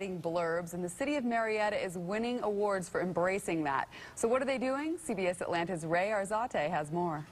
Blurbs, and the city of Marietta is winning awards for embracing that. So what are they doing? CBS Atlanta's Ray Arzate has more.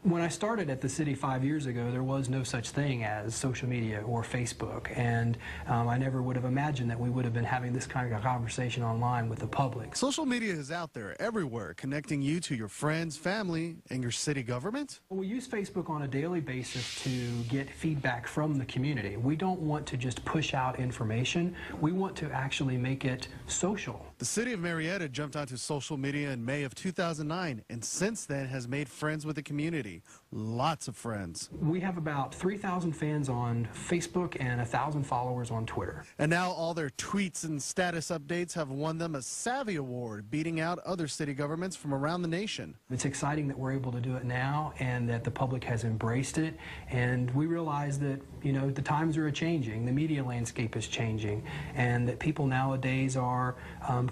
When I started at the city 5 years ago, there was no such thing as social media or Facebook, and I never would have imagined that we would have been having this kind of conversation online with the public. Social media is out there everywhere, connecting you to your friends, family, and your city government. We use Facebook on a daily basis to get feedback from the community. We don't want to just push out information. We want to actually make it social. The city of Marietta jumped onto social media in May of 2009, and since then has made friends with the community. Lots of friends. We have about 3,000 fans on Facebook and 1,000 followers on Twitter. And now all their tweets and status updates have won them a Savvy Award, beating out other city governments from around the nation. It's exciting that we're able to do it now and that the public has embraced it. And we realize that, you know, the times are changing, the media landscape is changing, and that people nowadays are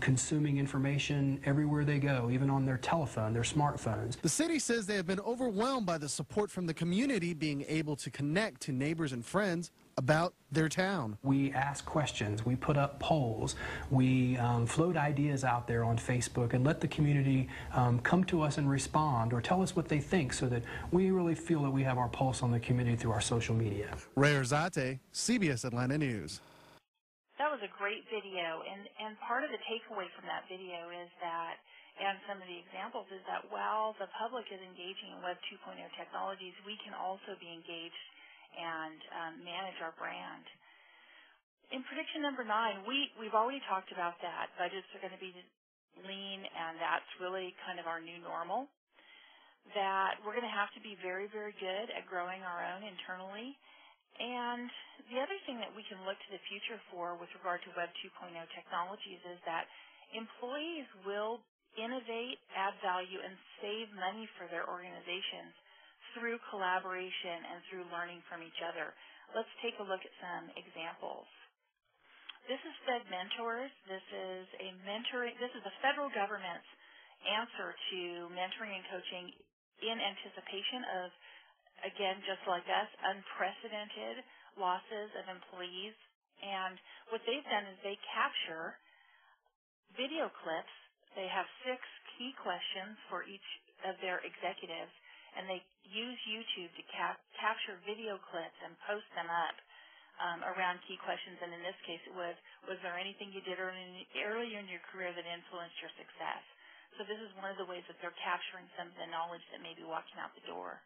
consuming information everywhere they go, even on their telephone, their smartphones. The city says they have been overwhelmed by the support from the community, being able to connect to neighbors and friends about their town. We ask questions, we put up polls, we float ideas out there on Facebook and let the community come to us and respond or tell us what they think, so that we really feel that we have our pulse on the community through our social media. Ray Arzate, CBS Atlanta News. That was a great video, and part of the takeaway from that video is that, and some of the examples, is that while the public is engaging in Web 2.0 technologies, we can also be engaged and manage our brand. In prediction number 9, we've already talked about that. Budgets are going to be lean, and that's really kind of our new normal. That we're going to have to be very, very good at growing our own internally. And the other thing that we can look to the future for with regard to Web 2.0 technologies is that employees will innovate, add value, and save money for their organizations through collaboration and through learning from each other. Let's take a look at some examples. This is Fed Mentors. This is the federal government's answer to mentoring and coaching in anticipation of, again, just like us, unprecedented losses of employees. And what they've done is they capture video clips. They have 6 key questions for each of their executives, and they use YouTube to capture video clips and post them up around key questions. And in this case, it was there anything you did earlier in your career that influenced your success? So this is one of the ways that they're capturing some of the knowledge that may be walking out the door.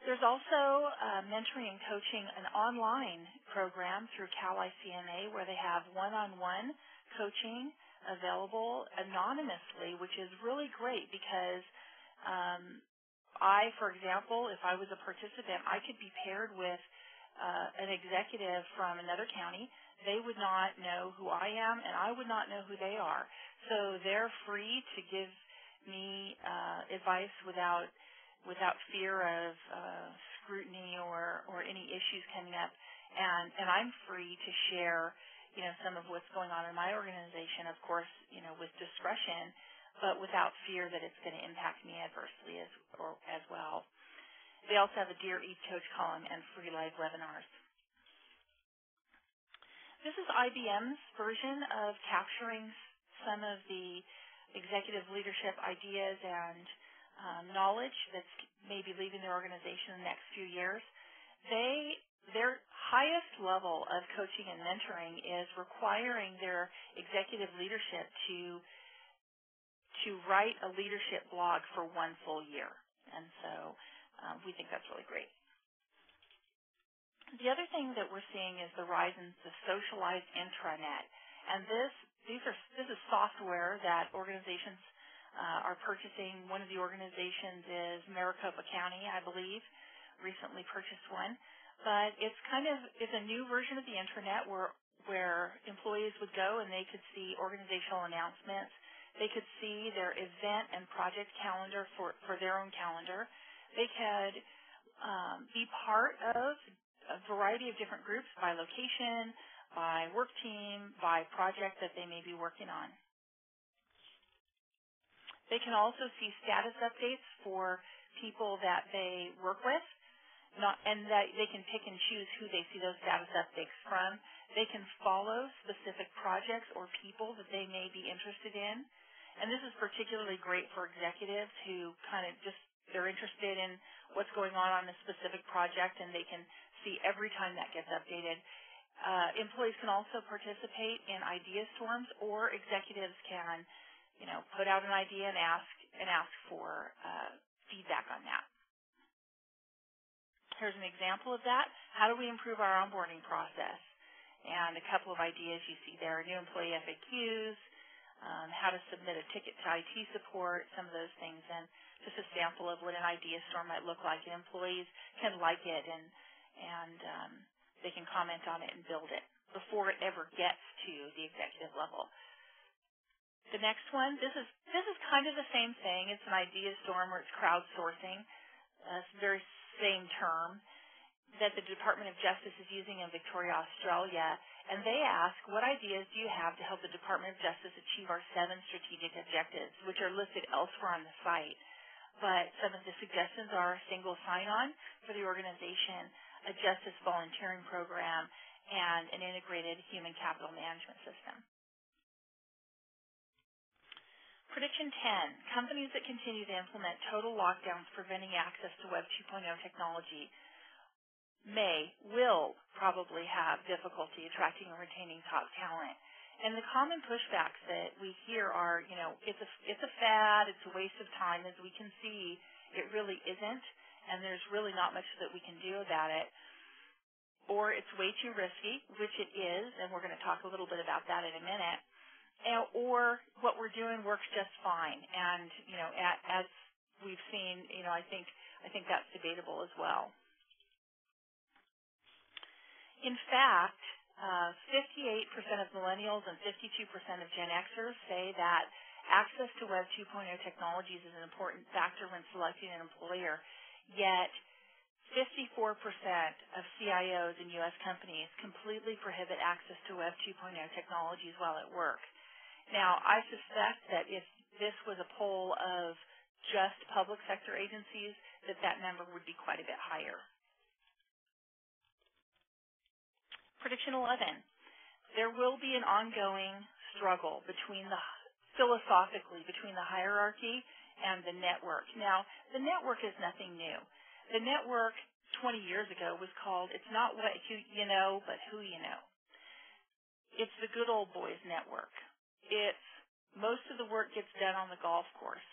There's also mentoring and coaching, an online program through Cal ICMA where they have one-on-one coaching available anonymously, which is really great because for example, if I was a participant, I could be paired with an executive from another county. They would not know who I am, and I would not know who they are. So they're free to give me advice without fear of scrutiny or any issues coming up, and I'm free to share, you know, some of what's going on in my organization, of course, you know, with discretion, but without fear that it's going to impact me adversely as well. They also have a Dear East Coach column and free live webinars. This is IBM's version of capturing some of the executive leadership ideas and knowledge that's maybe leaving their organization in the next few years. Their highest level of coaching and mentoring is requiring their executive leadership to write a leadership blog for 1 full year. And so we think that's really great. The other thing that we're seeing is the rise in the socialized intranet. And this is software that organizations are purchasing. One of the organizations is Maricopa County, I believe, recently purchased one. But it's a new version of the intranet where employees would go and they could see organizational announcements. They could see their event and project calendar for their own calendar. They could be part of a variety of different groups by location, by work team, by project that they may be working on. They can also see status updates for people that they work with. and that they can pick and choose who they see those status updates from. They can follow specific projects or people that they may be interested in. And this is particularly great for executives who kind of they're interested in what's going on a specific project, and they can see every time that gets updated. Employees can also participate in idea storms, or executives can, put out an idea and ask for feedback on that. Here's an example of that. How do we improve our onboarding process? And a couple of ideas you see there: new employee FAQs, how to submit a ticket to IT support, some of those things, and just a sample of what an idea storm might look like. And employees can like it, and they can comment on it and build it before it ever gets to the executive level. The next one, this is kind of the same thing. It's an idea storm, or it's crowdsourcing. It's the very same term that the Department of Justice is using in Victoria, Australia. And they ask, what ideas do you have to help the Department of Justice achieve our 7 strategic objectives, which are listed elsewhere on the site. But some of the suggestions are a single sign-on for the organization, a justice volunteering program, and an integrated human capital management system. Prediction 10, companies that continue to implement total lockdowns preventing access to Web 2.0 technology will probably have difficulty attracting and retaining top talent. And the common pushbacks that we hear are, it's a fad, it's a waste of time. As we can see, it really isn't, and there's really not much that we can do about it. Or it's way too risky, which it is, and we're going to talk a little bit about that in a minute. Or what we're doing works just fine, and as we've seen, I think that's debatable as well. In fact, 58% of millennials and 52% of Gen Xers say that access to Web 2.0 technologies is an important factor when selecting an employer, yet 54% of CIOs in U.S. companies completely prohibit access to Web 2.0 technologies while at work. Now, I suspect that if this was a poll of just public sector agencies, that number would be quite a bit higher. Prediction 11, there will be an ongoing struggle philosophically between the hierarchy and the network. Now, the network is nothing new. The network 20 years ago was called, it's not what you know, but who you know. It's the good old boys network. Most of the work gets done on the golf course.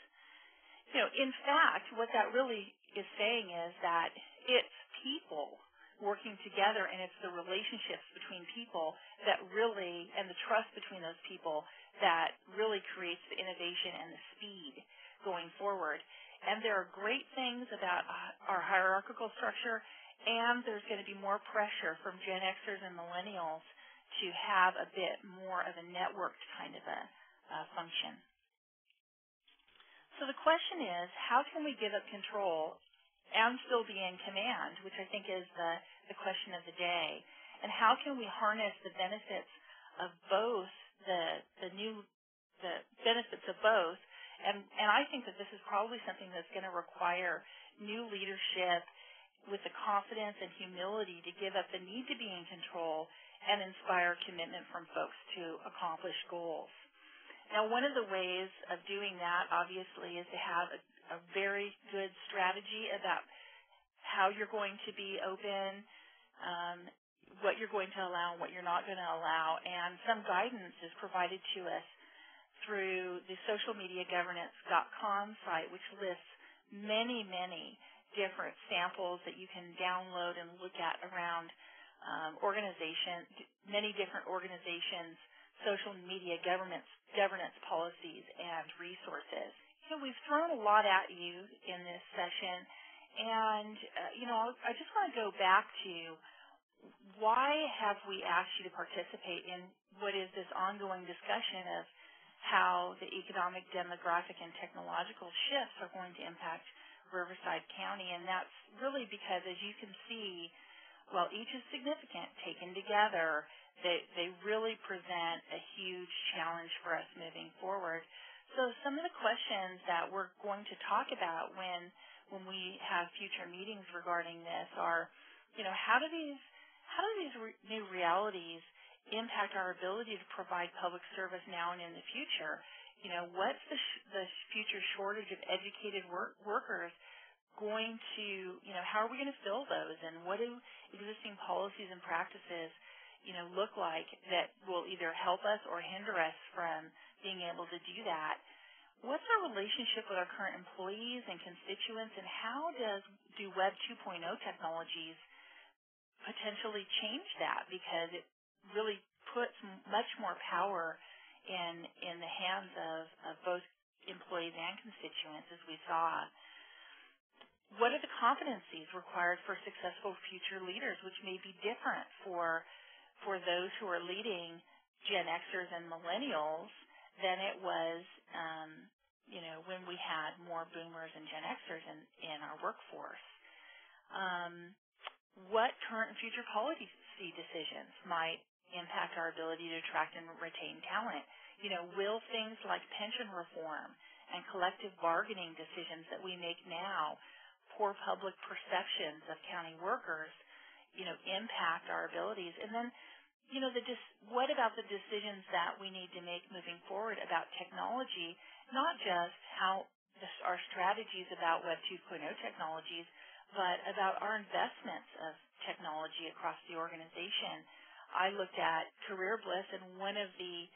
In fact, what that really is saying is that it's people working together, and it's the relationships between people that really, and the trust between those people that really creates the innovation and the speed going forward. And there are great things about our hierarchical structure, and there's going to be more pressure from Gen Xers and millennials to have a bit more of a networked kind of a function. So the question is, how can we give up control and still be in command, which I think is the question of the day, and how can we harness the benefits of both, the benefits of both, and I think that this is probably something that's going to require new leadership with the confidence and humility to give up the need to be in control and inspire commitment from folks to accomplish goals. Now, one of the ways of doing that, obviously, is to have a very good strategy about how you're going to be open, what you're going to allow and what you're not going to allow, and some guidance is provided to us through the socialmediagovernance.com site, which lists many, many different samples that you can download and look at around many different organizations, social media governance policies, and resources. We've thrown a lot at you in this session, and I just want to go back to why have we asked you to participate in what is this ongoing discussion of how the economic, demographic, and technological shifts are going to impact Riverside County, and that's really because, as you can see, while each is significant, taken together, they really present a huge challenge for us moving forward. So some of the questions that we're going to talk about when when we have future meetings regarding this are, how do these new realities impact our ability to provide public service now and in the future? What's the future shortage of educated workers going to, how are we going to fill those, and what do existing policies and practices, look like that will either help us or hinder us from being able to do that? What's our relationship with our current employees and constituents, and how do Web 2.0 technologies potentially change that? Because it really puts much more power in the hands of both employees and constituents, as we saw. What are the competencies required for successful future leaders, which may be different for those who are leading Gen Xers and millennials than it was, when we had more boomers and Gen Xers in our workforce? What current and future policy decisions might impact our ability to attract and retain talent? Will things like pension reform and collective bargaining decisions that we make now, poor public perceptions of county workers, impact our abilities? And then, what about the decisions that we need to make moving forward about technology, not just our strategies about Web 2.0 technologies, but about our investments of technology across the organization? I looked at Career Bliss, and one of the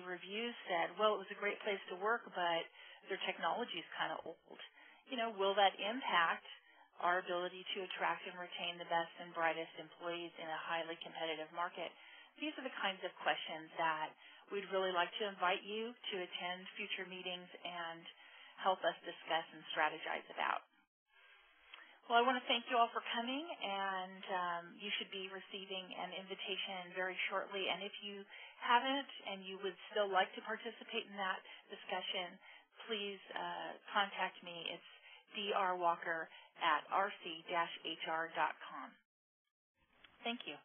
reviews said, well, it was a great place to work, but their technology is kind of old. Will that impact our ability to attract and retain the best and brightest employees in a highly competitive market? These are the kinds of questions that we'd really like to invite you to attend future meetings and help us discuss and strategize about. Well, I want to thank you all for coming, and you should be receiving an invitation very shortly. And if you haven't and you would still like to participate in that discussion, please contact me. It's drwalker@rc-hr.com. Thank you.